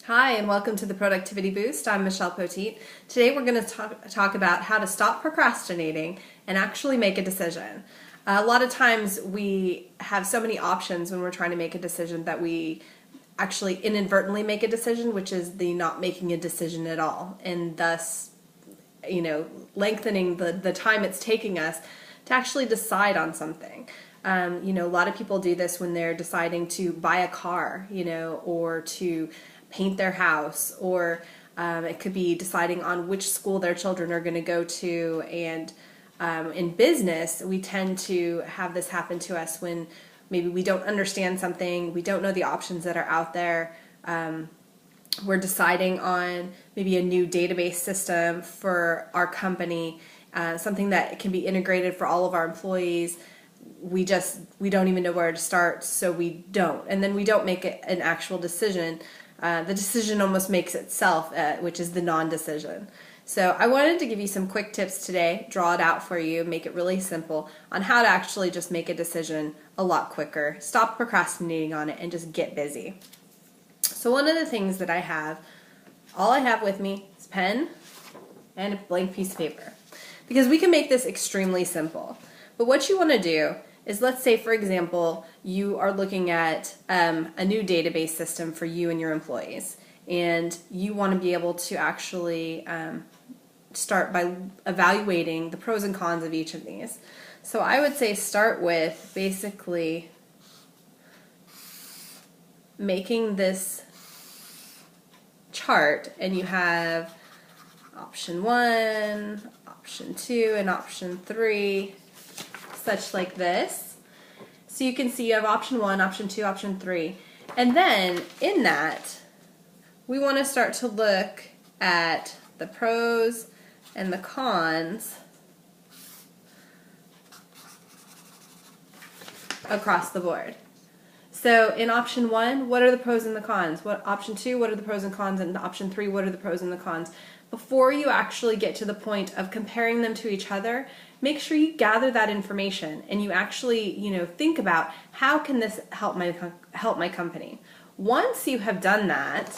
Hi, and welcome to the Productivity Boost. I'm Michelle Poteet. Today we're going to talk about how to stop procrastinating and actually make a decision. A lot of times we have so many options when we're trying to make a decision that we actually inadvertently make a decision, which is the not making a decision at all, and thus, lengthening the time it's taking us to actually decide on something. A lot of people do this when they're deciding to buy a car, or to paint their house, or it could be deciding on which school their children are going to go to. And in business, we tend to have this happen to us when maybe we don't understand something, we don't know the options that are out there. We're deciding on maybe a new database system for our company, something that can be integrated for all of our employees. We don't even know where to start, so we don't. And then we don't make an actual decision. The decision almost makes itself, which is the non-decision. So I wanted to give you some quick tips today, draw it out for you, make it really simple on how to actually just make a decision a lot quicker. Stop procrastinating on it and just get busy. So one of the things that all I have with me is a pen and a blank piece of paper, because we can make this extremely simple. But what you want to do is, let's say, for example, you are looking at a new database system for you and your employees, and you want to be able to actually start by evaluating the pros and cons of each of these. So I would say start with basically making this chart, and you have option 1, option 2, and option 3, such like this. So you can see you have option 1, option 2, option 3. And then in that, we want to start to look at the pros and the cons across the board. So in option 1, what are the pros and the cons? Option 2, what are the pros and cons? And option 3, what are the pros and the cons? Before you actually get to the point of comparing them to each other, make sure you gather that information and you actually, think about, how can this help my company? Once you have done that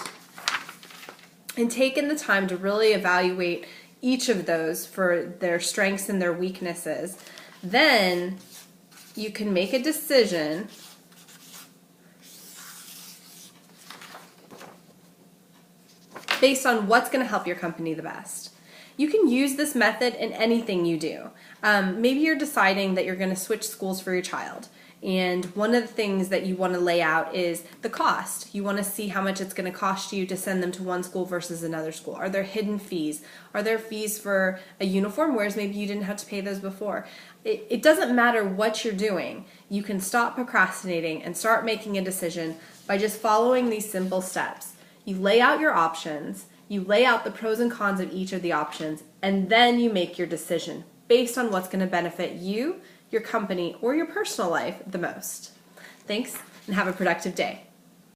and taken the time to really evaluate each of those for their strengths and their weaknesses, then you can make a decision based on what's going to help your company the best. You can use this method in anything you do. Maybe you're deciding that you're going to switch schools for your child, and one of the things that you want to lay out is the cost. You want to see how much it's going to cost you to send them to one school versus another school. Are there hidden fees? Are there fees for a uniform, whereas maybe you didn't have to pay those before? It doesn't matter what you're doing. You can stop procrastinating and start making a decision by just following these simple steps. You lay out your options, you lay out the pros and cons of each of the options, and then you make your decision based on what's going to benefit you, your company, or your personal life the most. Thanks, and have a productive day.